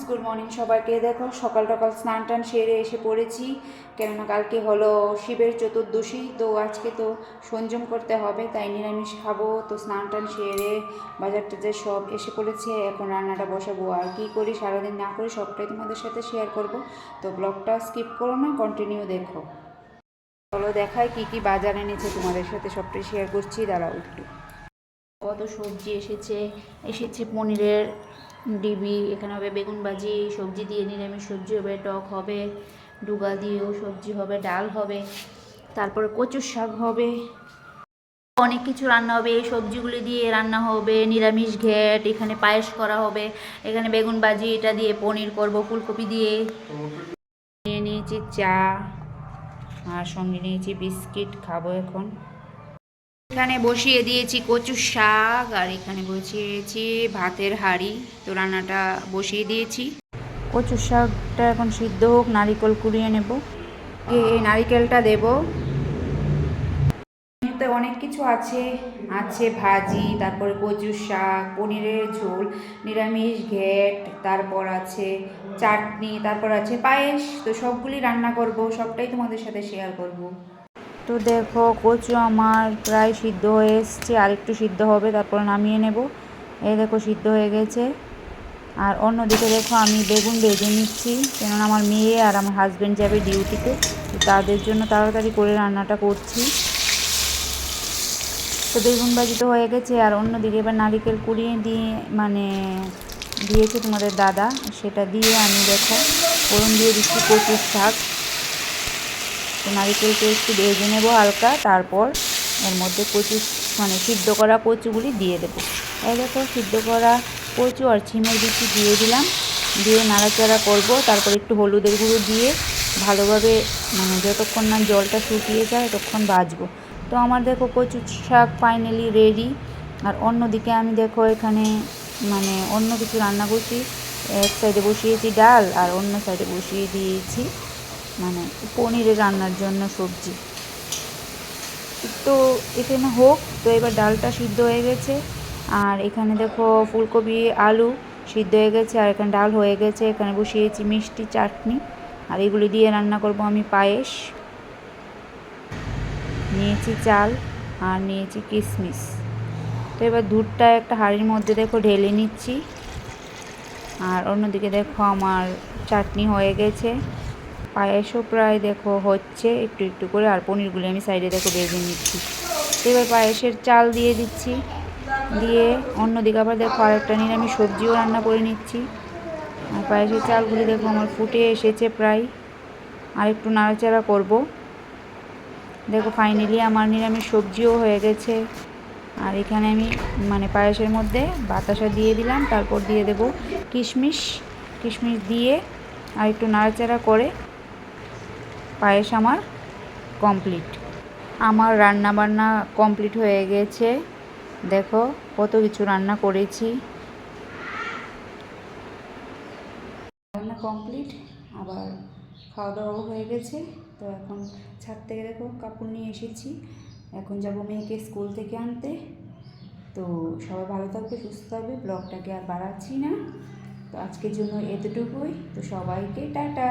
Good morning সবাইকে। দেখো সকাল সকাল স্নান টান সেরে এসে পড়েছি, কেননা কালকে হলো শিবের চতুর্দশী, তো আজকে তো সংযম করতে হবে, তাই নিরামিষ খাবো। তো স্নান টান সেরে বাজার টাজার সব এসে পড়েছে, এখন রান্নাটা বসাবো। আর কী করি সারাদিন না করি সবটাই তোমাদের সাথে শেয়ার করব, তো ব্লগটা স্কিপ করো না, কন্টিনিউ দেখো। চলো দেখাই কী কী বাজার এনেছে, তোমাদের সাথে সবটাই শেয়ার করছি, দাঁড়াও একটু। কত সবজি এসেছে পনিরের ডিবি, এখানে হবে বেগুন ভাজি, সবজি দিয়ে নিরামিষ সবজি হবে, টক হবে, ডুগা দিয়েও সবজি হবে, ডাল হবে, তারপরে কচুর শাক হবে, অনেক কিছু রান্না হবে। এই সবজিগুলি দিয়ে রান্না হবে নিরামিষ ঘ্যাট, এখানে পায়েস করা হবে, এখানে বেগুন ভাজি, এটা দিয়ে পনির করব ফুলকপি দিয়ে। নিয়ে নিয়েছি চা, আর সঙ্গে নিয়েছি বিস্কিট, খাবো এখন। এখানে বসিয়ে দিয়েছি কচুর শাক, আর এখানে বসিয়েছি ভাতের হাঁড়ি, তো রান্নাটা বসিয়ে দিয়েছি। কচুর শাকটা এখন সিদ্ধ হোক, নারিকেল কুড়িয়ে নেব, এই নারিকেলটা দেব। এতে অনেক কিছু আছে, আছে ভাজি, তারপরে কচুর শাক, পনিরের ঝোল, নিরামিষ ঘ্যাট, তারপর আছে চাটনি, তারপর আছে পায়েস, তো সবগুলি রান্না করব, সবটাই তোমাদের সাথে শেয়ার করব। তো দেখো কচু আমার প্রায় সিদ্ধ হয়ে এসছে, আর একটু সিদ্ধ হবে, তারপর নামিয়ে নেব। এই দেখো সিদ্ধ হয়ে গেছে। আর অন্যদিকে দেখো আমি বেগুন ভেজে নিচ্ছি, কেননা আমার মেয়ে আর আমার হাজব্যান্ড যাবে ডিউটিতে, তো তাদের জন্য তাড়াতাড়ি করে রান্নাটা করছি। তো বেগুন ভাজি তো হয়ে গেছে, আর অন্যদিকে এবার নারিকেল কুড়িয়ে দিয়ে দিয়েছে তোমাদের দাদা, সেটা দিয়ে আমি দেখো ফোড়ন দিয়ে দিচ্ছি কচুর শাক। তো নারিকেলকে একটু ভেজে নেবো হালকা, তারপর এর মধ্যে সিদ্ধ করা কচুগুলি দিয়ে দেবো। এই দেখো সিদ্ধ করা কচু আর ছিমের বিচি দিয়ে দিলাম, দিয়ে নাড়াচাড়া করব, তারপর একটু হলুদের গুঁড়ো দিয়ে ভালোভাবে যতক্ষণ না জলটা শুকিয়ে যায় ততক্ষণ ভাজবো। তো আমার দেখো কচু শাক ফাইনালি রেডি। আর অন্যদিকে আমি দেখো এখানে অন্য কিছু রান্না করছি, এক সাইডে বসিয়েছি ডাল, আর অন্য সাইডে বসিয়ে দিয়েছি পনিরের রান্নার জন্য সবজি। তো এখানে হোক, তো এবার ডালটা সিদ্ধ হয়ে গেছে, আর এখানে দেখো ফুলকপি আলু সিদ্ধ হয়ে গেছে, আর এখানে ডাল হয়ে গেছে, এখানে বসিয়েছি মিষ্টি চাটনি, আর এগুলি দিয়ে রান্না করব আমি পায়েস। নিয়েছি চাল, আর নিয়েছি কিশমিশ। তো এবার দুধটা একটা হাঁড়ির মধ্যে দেখো ঢেলে নিচ্ছি, আর অন্যদিকে দেখো আমার চাটনি হয়ে গেছে, পায়েসও প্রায় দেখো হচ্ছে একটু একটু করে, আর পনিরগুলি আমি সাইডে দেখো ভেজে নিচ্ছি। এবার পায়েসের চাল দিয়ে দিচ্ছি, দিয়ে অন্যদিকে আবার দেখো আরেকটা নিরামিষ সবজিও রান্না করে নিচ্ছি। আর পায়েসের চালগুলি দেখো আমার ফুটে এসেছে প্রায়, আর একটু নাড়াচাড়া করব। দেখো ফাইনালি আমার নিরামিষ সবজিও হয়ে গেছে। আর এখানে আমি পায়েসের মধ্যে বাতাসা দিয়ে দিলাম, তারপর দিয়ে দেব কিশমিশ দিয়ে আর একটু নাড়াচাড়া করে পায়েস আমার কমপ্লিট। আমার রান্না বান্না কমপ্লিট হয়ে গেছে, দেখো কত কিছু রান্না করেছি। রান্না কমপ্লিট, আবার খাওয়া দাওয়াও হয়ে গেছে। তো এখন ছাদ থেকে দেখো কাপড় নিয়ে এসেছি, এখন যাব মেয়েকে স্কুল থেকে আনতে। তো সবাই ভালো থাকবে, সুস্থ থাকবে, ব্লগটাকে আর বাড়াচ্ছি না। তো আজকের জন্য এতটুকুই, তো সবাইকে টাটা।